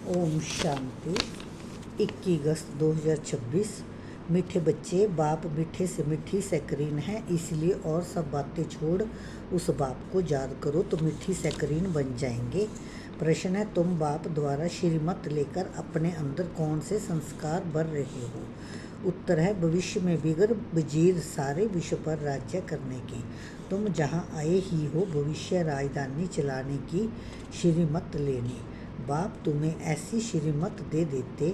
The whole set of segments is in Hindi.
ओम शांति। 21 अगस्त 2026। मीठे बच्चे, बाप मीठे से मीठी सैकरीन है, इसलिए और सब बातें छोड़ उस बाप को याद करो तो मीठी सैकरीन बन जाएंगे। प्रश्न है, तुम बाप द्वारा श्रीमत लेकर अपने अंदर कौन से संस्कार भर रहे हो? उत्तर है, भविष्य में बिगर वजीर सारे विश्व पर राज्य करने की। तुम जहाँ आए ही हो भविष्य राजधानी चलाने की श्रीमत लेने। बाप तुम्हें ऐसी श्रीमत दे देते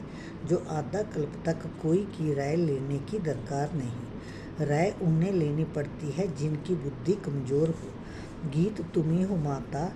जो आधा कल्प तक कोई की राय लेने की दरकार नहीं। राय उन्हें लेनी पड़ती है जिनकी बुद्धि कमज़ोर हो। गीत तुम्ही हो माता,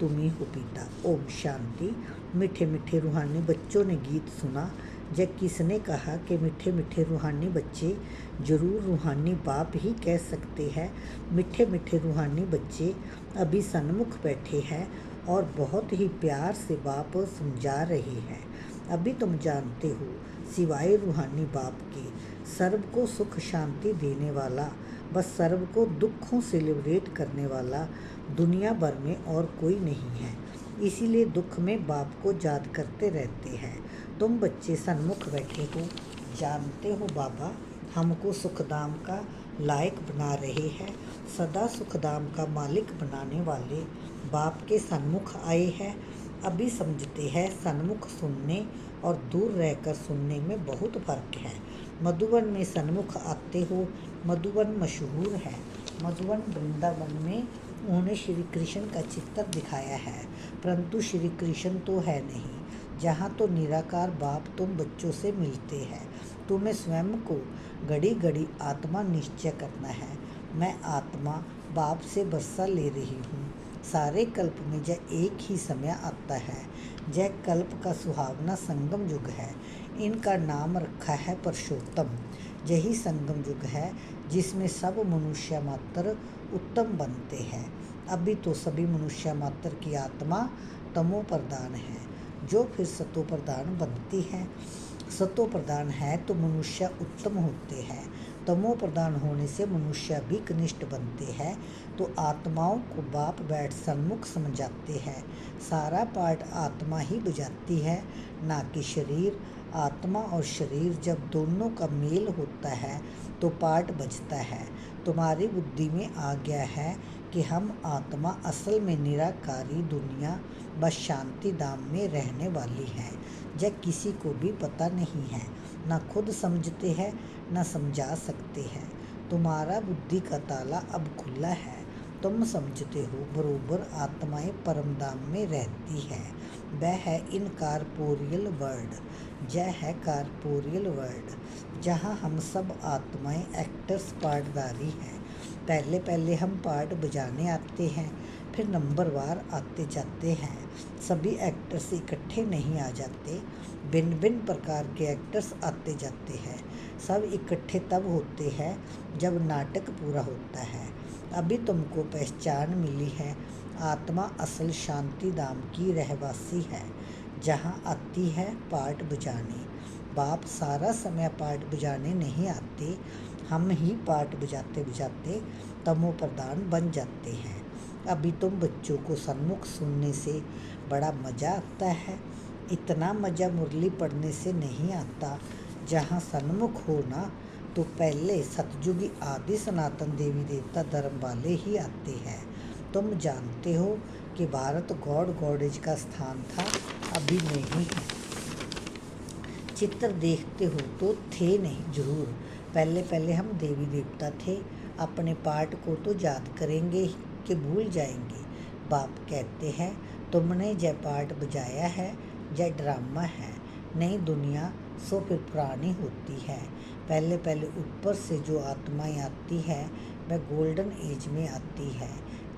तुम्ही हो पिता। ओम शांति। मीठे मीठे रूहानी बच्चों ने गीत सुना। जब किसने कहा कि मीठे मीठे रूहानी बच्चे? ज़रूर रूहानी बाप ही कह सकते हैं। मीठे मीठे रूहानी बच्चे अभी सन्मुख बैठे हैं और बहुत ही प्यार से बाप समझा रहे हैं। अभी तुम जानते हो, सिवाय रूहानी बाप के सर्व को सुख शांति देने वाला, बस सर्व को दुखों से लिबरेट करने वाला दुनिया भर में और कोई नहीं है। इसीलिए दुख में बाप को याद करते रहते हैं। तुम बच्चे सन्मुख बैठे हो, जानते हो बाबा हमको सुखधाम का लायक बना रहे हैं। सदा सुखधाम का मालिक बनाने वाले बाप के सन्मुख आए हैं। अभी समझते हैं सन्मुख सुनने और दूर रहकर सुनने में बहुत फर्क है। मधुबन में सन्मुख आते हो, मधुबन मशहूर है। मधुबन वृंदावन में उन्होंने श्री कृष्ण का चित्र दिखाया है, परंतु श्री कृष्ण तो है नहीं। जहाँ तो निराकार बाप तुम बच्चों से मिलते हैं। तुम्हें स्वयं को घड़ी घड़ी आत्मा निश्चय करना है। मैं आत्मा बाप से वर्षा ले रही हूँ। सारे कल्प में जब एक ही समय आता है, जय कल्प का सुहावना संगम युग है। इनका नाम रखा है पुरुषोत्तम। यही संगम युग है जिसमें सब मनुष्य मात्र उत्तम बनते हैं। अभी तो सभी मनुष्य मात्र की आत्मा तमो प्रधान है, जो फिर सतो प्रधान बनती है। सतो प्रधान है तो मनुष्य उत्तम होते हैं। तमो प्रधान होने से मनुष्य भी कनिष्ठ बनते हैं। तो आत्माओं को बाप बैठ सन्मुख समझाते हैं। सारा पाठ आत्मा ही बजाती है, ना कि शरीर। आत्मा और शरीर जब दोनों का मेल होता है तो पाठ बजता है। तुम्हारी बुद्धि में आ गया है कि हम आत्मा असल में निराकारी दुनिया बस शांति धाम में रहने वाली है। जब किसी को भी पता नहीं है, ना खुद समझते हैं ना समझा सकते हैं। तुम्हारा बुद्धि का ताला अब खुला है। तुम समझते हो बरोबर आत्माएं परम धाम में रहती है। वह है इनकॉर्पोरियल वर्ल्ड। यह है कॉर्पोरियल वर्ल्ड, जहाँ हम सब आत्माएं एक्टर्स पार्टदारी हैं। पहले पहले हम पार्ट बजाने आते हैं, फिर नंबरवार आते जाते हैं। सभी एक्टर्स इकट्ठे नहीं आ जाते, भिन्न भिन्न प्रकार के एक्टर्स आते जाते हैं। सब इकट्ठे तब होते हैं जब नाटक पूरा होता है। अभी तुमको पहचान मिली है। आत्मा असल शांति धाम की रहवासी है, जहाँ आती है पार्ट बजाने। बाप सारा समय पार्ट बजाने नहीं आते, हम ही पार्ट बजाते बजाते तमो प्रधान बन जाते हैं। अभी तुम बच्चों को सन्मुख सुनने से बड़ा मज़ा आता है। इतना मज़ा मुरली पढ़ने से नहीं आता। जहाँ सन्मुख हो ना, तो पहले सतयुगी आदि सनातन देवी देवता धर्म वाले ही आते हैं। तुम जानते हो कि भारत गॉड गॉडेज का स्थान था, अभी नहीं है। चित्र देखते हो तो थे नहीं, जरूर पहले पहले हम देवी देवता थे। अपने पाठ को तो याद करेंगे कि भूल जाएंगे। बाप कहते हैं, तुमने जय पाठ बजाया है, जय ड्रामा है। नई दुनिया सो फिर पुरानी होती है। पहले पहले ऊपर से जो आत्माएं आती है वह गोल्डन एज में आती है।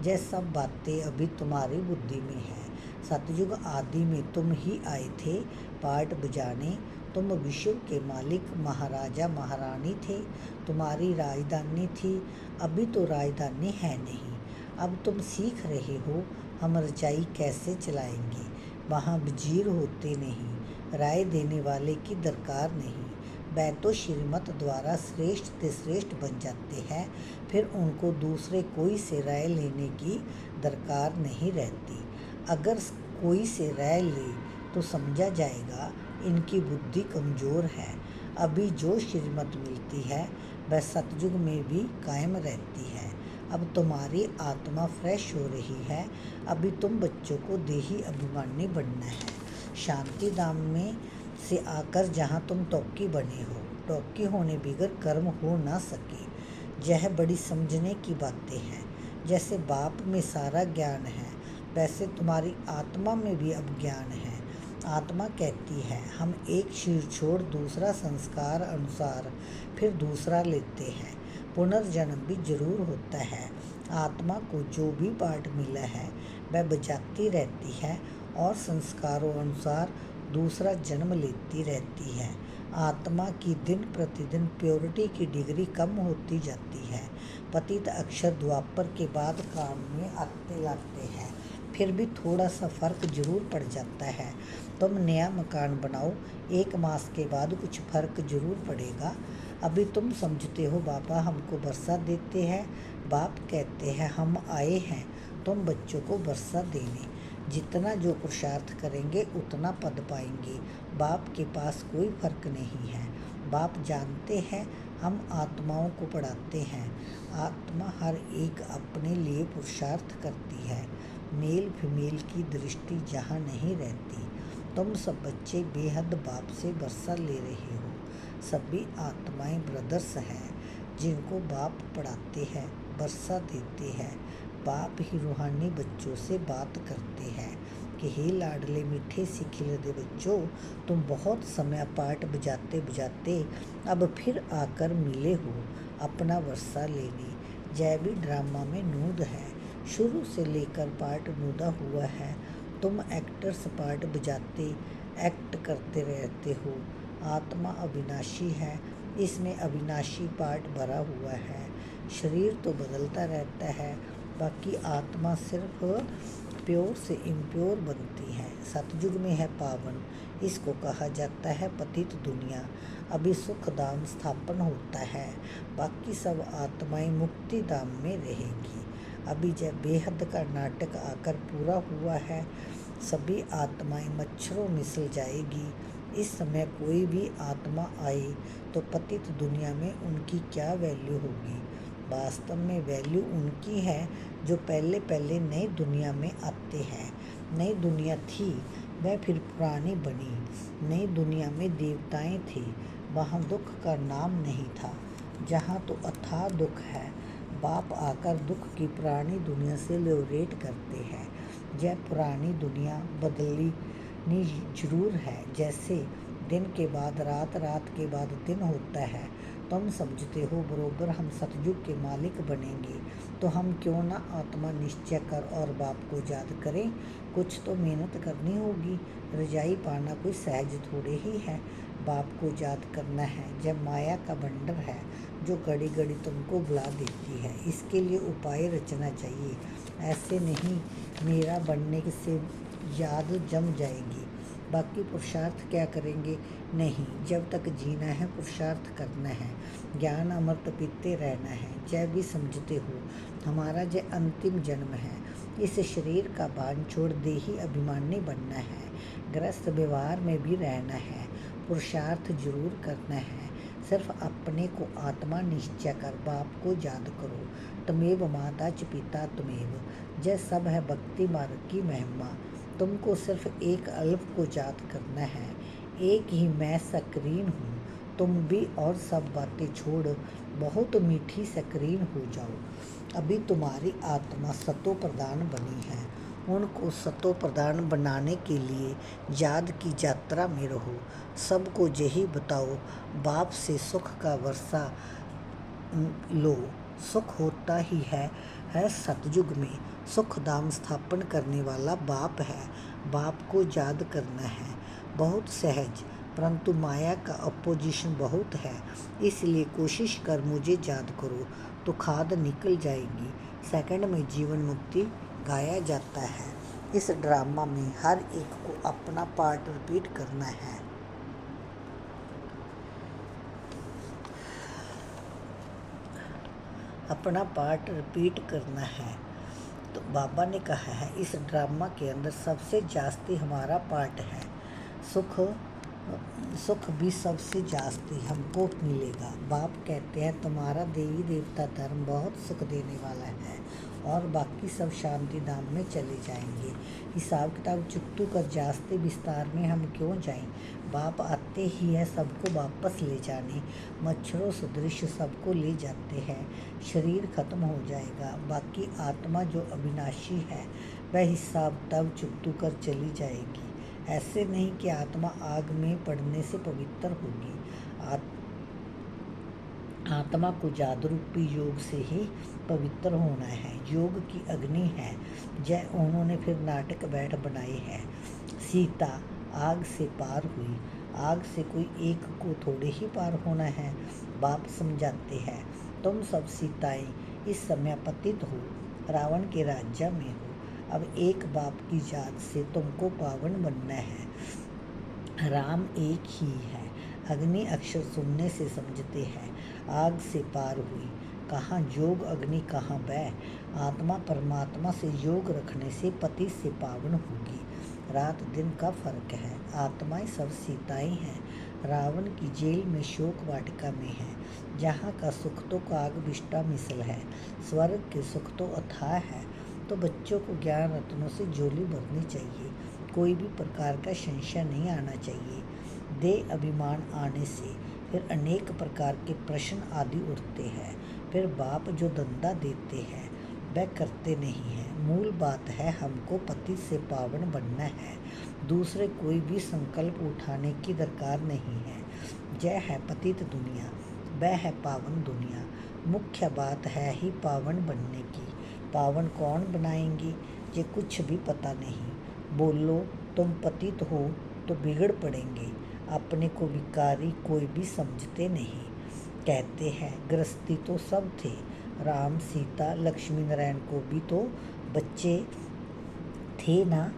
जय सब बातें अभी तुम्हारी बुद्धि में है। सतयुग आदि में तुम ही आए थे पाठ बजाने। तुम विश्व के मालिक महाराजा महारानी थे। तुम्हारी राजधानी थी। अभी तो राजधानी है नहीं। अब तुम सीख रहे हो हम रजाई कैसे चलाएंगे। वहाँ वजीर होते नहीं, राय देने वाले की दरकार नहीं। वह तो श्रीमत द्वारा श्रेष्ठ से श्रेष्ठ बन जाते हैं, फिर उनको दूसरे कोई से राय लेने की दरकार नहीं रहती। अगर कोई से राय ले तो समझा जाएगा इनकी बुद्धि कमज़ोर है। अभी जो श्रीमत मिलती है वह सतयुग में भी कायम रहती है। अब तुम्हारी आत्मा फ्रेश हो रही है। अभी तुम बच्चों को देही अभिमानी बनना है। शांति धाम में से आकर जहाँ तुम टॉकी बने हो, टॉकी होने बगैर कर्म हो ना सके। यह बड़ी समझने की बातें हैं। जैसे बाप में सारा ज्ञान है वैसे तुम्हारी आत्मा में भी अब ज्ञान है। आत्मा कहती है हम एक शरीर छोड़ दूसरा संस्कार अनुसार फिर दूसरा लेते हैं। पुनर्जन्म भी जरूर होता है। आत्मा को जो भी पाठ मिला है वह बजाती रहती है और संस्कारों अनुसार दूसरा जन्म लेती रहती है। आत्मा की दिन प्रतिदिन प्योरिटी की डिग्री कम होती जाती है। पतित अक्षर द्वापर के बाद काम में आते लगते हैं। फिर भी थोड़ा सा फर्क जरूर पड़ जाता है। तुम नया मकान बनाओ, 1 मास के बाद कुछ फर्क जरूर पड़ेगा। अभी तुम समझते हो बाबा हमको वर्षा देते हैं। बाप कहते हैं हम आए हैं तुम बच्चों को वर्षा देने। जितना जो पुरुषार्थ करेंगे उतना पद पाएंगे। बाप के पास कोई फर्क नहीं है। बाप जानते हैं हम आत्माओं को पढ़ाते हैं। आत्मा हर एक अपने लिए पुरुषार्थ करती है। मेल फीमेल की दृष्टि जहाँ नहीं रहती। तुम सब बच्चे बेहद बाप से वर्षा ले रहे हो। सभी आत्माएं ब्रदर्स हैं जिनको बाप पढ़ाते हैं, वर्षा देते हैं। बाप ही रूहानी बच्चों से बात करते हैं कि हे लाडले मीठे से खिलते बच्चों, तुम बहुत समय पाठ बजाते बजाते अब फिर आकर मिले हो अपना वर्षा लेने। जय भी ड्रामा में नूद है, शुरू से लेकर पार्ट नूदा हुआ है। तुम एक्टर्स पार्ट बजाते एक्ट करते रहते हो। आत्मा अविनाशी है, इसमें अविनाशी पार्ट भरा हुआ है। शरीर तो बदलता रहता है, बाकी आत्मा सिर्फ प्योर से इम्प्योर बनती है। सतयुग में है पावन, इसको कहा जाता है पतित दुनिया। अभी सुख धाम स्थापन होता है, बाकी सब आत्माएं मुक्ति धाम में रहेंगी। अभी जब बेहद का नाटक आकर पूरा हुआ है, सभी आत्माएं मच्छरों में सिल जाएगी। इस समय कोई भी आत्मा आए तो पतित दुनिया में उनकी क्या वैल्यू होगी। वास्तव में वैल्यू उनकी है जो पहले पहले नई दुनिया में आते हैं। नई दुनिया थी वह फिर पुरानी बनी। नई दुनिया में देवताएं थे, वहाँ दुख का नाम नहीं था। जहाँ तो अथाह दुख है, बाप आकर दुख की पुरानी दुनिया से लिबरेट करते हैं। यह पुरानी दुनिया बदलनी जरूर है। जैसे दिन के बाद रात, रात के बाद दिन होता है। तुम समझते हो बरोबर हम सतयुग के मालिक बनेंगे, तो हम क्यों ना आत्मा निश्चय कर और बाप को याद करें। कुछ तो मेहनत करनी होगी। रजाई पाना कोई सहज थोड़े ही है। बाप को याद करना है। जब माया का बंडर है जो घड़ी घड़ी तुमको बुला देती है, इसके लिए उपाय रचना चाहिए। ऐसे नहीं मेरा बनने से याद जम जाएगी, बाकी पुरुषार्थ क्या करेंगे। नहीं, जब तक जीना है पुरुषार्थ करना है, ज्ञान अमृत पीते रहना है। जय भी समझते हो हमारा जय अंतिम जन्म है। इस शरीर का भान छोड़ देही अभिमानी बनना है। गृहस्थ व्यवहार में भी रहना है, पुरुषार्थ जरूर करना है। सिर्फ अपने को आत्मा निश्चय कर बाप को याद करो। तमेव माता च पिता तुमेव, जय सब है भक्ति मार्ग की महिमा। तुमको सिर्फ एक अल्प को याद करना है। एक ही मैं सक्रीन हूँ, तुम भी और सब बातें छोड़ बहुत मीठी सक्रीन हो जाओ। अभी तुम्हारी आत्मा सतो प्रधान बनी है, उनको सतो प्रधान बनाने के लिए याद की यात्रा में रहो। सबको यही बताओ बाप से सुख का वर्षा लो। सुख होता ही है सतयुग में। सुख धाम स्थापन करने वाला बाप है। बाप को याद करना है, बहुत सहज, परंतु माया का अपोजिशन बहुत है। इसलिए कोशिश कर मुझे याद करो तो खाद निकल जाएगी। सेकंड में जीवन मुक्ति गाया जाता है। इस ड्रामा में हर एक को अपना पार्ट रिपीट करना है। अपना पार्ट रिपीट करना है। तो बाबा ने कहा है इस ड्रामा के अंदर सबसे जास्ती हमारा पार्ट है। सुख सुख भी सबसे जास्ती हमको मिलेगा। बाप कहते हैं तुम्हारा देवी देवता धर्म बहुत सुख देने वाला है और बाकी सब शांति धाम में चले जाएंगे। हिसाब किताब चुकतू कर जास्ते विस्तार में हम क्यों जाएं। बाप आते ही है सबको वापस ले जाने, मच्छरों सदृश सबको ले जाते हैं। शरीर खत्म हो जाएगा, बाकी आत्मा जो अविनाशी है वह हिसाब किताब चुकतू कर चली जाएगी। ऐसे नहीं कि आत्मा आग में पड़ने से पवित्र होगी। आत्मा को जादू रूपी योग से ही पवित्र होना है। योग की अग्नि है। जय उन्होंने फिर नाटक बैठ बनाए हैं। सीता आग से पार हुई। आग से कोई एक को थोड़े ही पार होना है। बाप समझाते हैं तुम सब सीताएं इस समय पतित हो, रावण के राज्य में हो। अब एक बाप की जात से तुमको पावन बनना है। राम एक ही है। अग्नि अक्षर सुनने से समझते हैं। आग से पार हुई, कहाँ योग अग्नि कहाँ वह। आत्मा परमात्मा से योग रखने से पति से पावन होगी। रात दिन का फर्क है। आत्माएं सब सीताएं हैं। रावण की जेल में शोक वाटिका में है, जहाँ का सुख तो काग विष्टा मिसल है। स्वर्ग के सुख तो अथाह है। तो बच्चों को ज्ञान रत्नों से झोली भरनी चाहिए। कोई भी प्रकार का संशय नहीं आना चाहिए। देह अभिमान आने से फिर अनेक प्रकार के प्रश्न आदि उठते हैं। फिर बाप जो धंधा देते हैं वह करते नहीं हैं। मूल बात है हमको पति से पावन बनना है। दूसरे कोई भी संकल्प उठाने की दरकार नहीं है। जय है पतित दुनिया, वह है पावन दुनिया। मुख्य बात है ही पावन बनने की। पावन कौन बनाएंगे ये कुछ भी पता नहीं। बोलो तुम पतित हो तो बिगड़ पड़ेंगे। अपने को विकारी कोई भी समझते नहीं। कहते हैं गृहस्थी तो सब थे, राम सीता लक्ष्मी नारायण को भी तो बच्चे थे ना,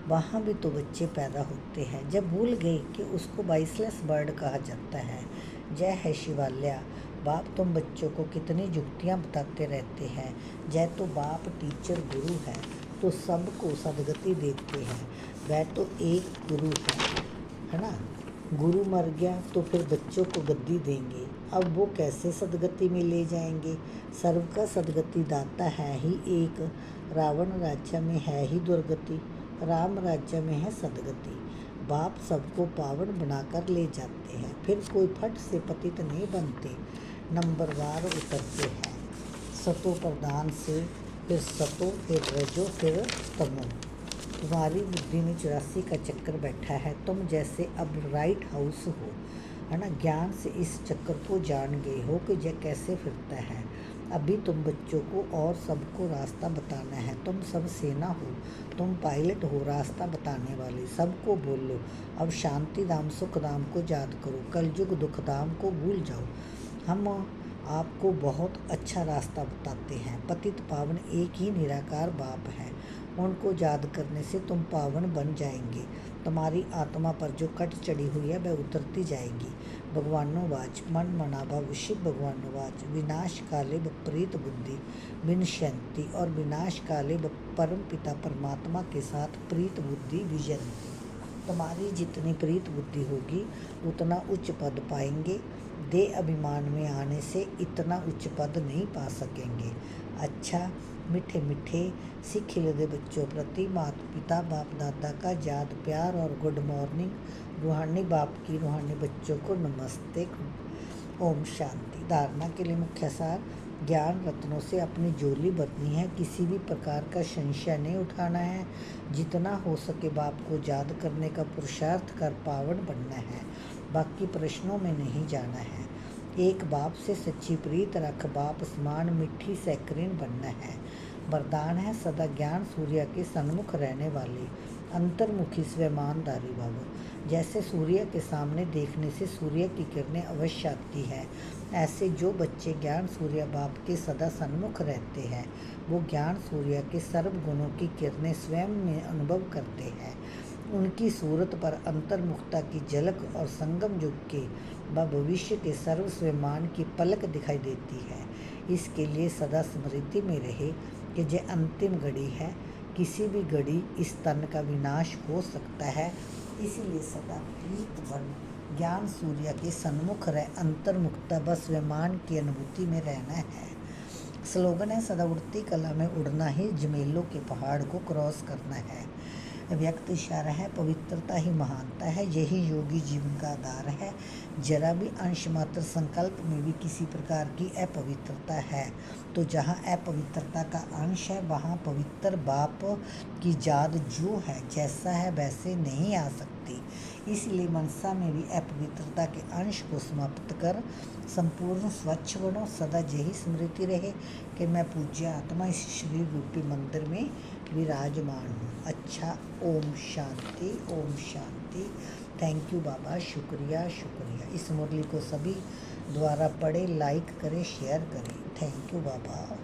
वहाँ भी तो बच्चे पैदा होते हैं। जब भूल गए कि उसको वाइसलेस बर्ड कहा जाता है। जय है शिवाल्या। बाप तुम बच्चों को कितनी युक्तियाँ बताते रहते हैं। जय तो बाप टीचर गुरु है तो सबको सदगति देते हैं। वह तो एक गुरु है ना। गुरु मर गया तो फिर बच्चों को गद्दी देंगे। अब वो कैसे सदगति में ले जाएंगे। सर्व का सदगति दाता है ही एक। रावण राज्य में है ही दुर्गति, राम राज्य में है सदगति। बाप सबको पावन बनाकर ले जाते हैं। फिर कोई फट से पतित नहीं बनते, नंबरवार उतरते हैं। सतो प्रधान से फिर सतो, फिर रजो, फिर तमो। तुम्हारी बुद्धि में 84 का चक्कर बैठा है। तुम जैसे अब राइट हाउस हो, है ना। ज्ञान से इस चक्कर को जान गए हो कि यह कैसे फिरता है। अभी तुम बच्चों को और सबको रास्ता बताना है। तुम सब सेना हो, तुम पायलट हो, रास्ता बताने वाले। सबको बोलो अब शांति धाम सुख धाम को याद करो, कलयुग दुख धाम को भूल जाओ। हम आपको बहुत अच्छा रास्ता बताते हैं। पतित पावन एक ही निराकार बाप है। उनको याद करने से तुम पावन बन जाएंगे। तुम्हारी आत्मा पर जो कट चढ़ी हुई है वह उतरती जाएगी। भगवानोवाच मन मनाभव शिव भगवानोवाच विनाश काले विपरीत बुद्धि विनश्यंती और विनाश काले परम पिता परमात्मा के साथ प्रीत बुद्धि विजयंती। तुम्हारी जितनी प्रीत बुद्धि होगी उतना उच्च पद पाएंगे। देह अभिमान में आने से इतना उच्च पद नहीं पा सकेंगे। अच्छा मीठे मीठे सिख खिलते बच्चों प्रति माता पिता बाप दादा का याद प्यार और गुड मॉर्निंग। रूहानी बाप की रूहानी बच्चों को नमस्ते। ओम शांति। धारणा के लिए मुख्य सार, ज्ञान रत्नों से अपनी झोली भरनी है। किसी भी प्रकार का संशय नहीं उठाना है। जितना हो सके बाप को याद करने का पुरुषार्थ कर पावन बनना है। बाकी प्रश्नों में नहीं जाना है। एक बाप से सच्ची प्रीत रख, बाप समान मिठी सैकरीन बनना है। वरदान है सदा ज्ञान सूर्य के सन्मुख रहने वाले, अंतर्मुखी स्वमानदारी भाव। जैसे सूर्य के सामने देखने से सूर्य की किरणें अवश्य आती है, ऐसे जो बच्चे ज्ञान सूर्य बाप के सदा सन्मुख रहते हैं वो ज्ञान सूर्य के सर्व गुणों की किरणें स्वयं में अनुभव करते हैं। उनकी सूरत पर अंतर्मुखता की झलक और संगम युग के व भविष्य के सर्व स्वमान की पलक दिखाई देती है। इसके लिए सदा स्मृति में रहे कि यह अंतिम घड़ी है। किसी भी घड़ी इस तन का विनाश हो सकता है इसीलिए सदा प्रीत बन ज्ञान सूर्य के सन्मुख रह अंतर्मुखता बस विमान की अनुभूति में रहना है। स्लोगन है सदा उड़ती कला में उड़ना ही जमेलों के पहाड़ को क्रॉस करना है। व्यक्त इशारा है पवित्रता ही महानता है, यही योगी जीवन का आधार है। जरा भी अंश मात्र संकल्प में भी किसी प्रकार की अपवित्रता है तो जहाँ अपवित्रता का अंश है वहाँ पवित्र बाप की याद जो है जैसा है वैसे नहीं आ सकती। इसलिए मनसा में भी अपवित्रता के अंश को समाप्त कर संपूर्ण स्वच्छ बनो। सदा यही स्मृति रहे कि मैं पूज्य आत्मा इस शरीर रूपी मंदिर में विराजमान हूँ। अच्छा, ओम शांति, ओम शांति। थैंक यू बाबा, शुक्रिया शुक्रिया। इस मुरली को सभी द्वारा पढ़े, लाइक करें, शेयर करें। Thank you Baba.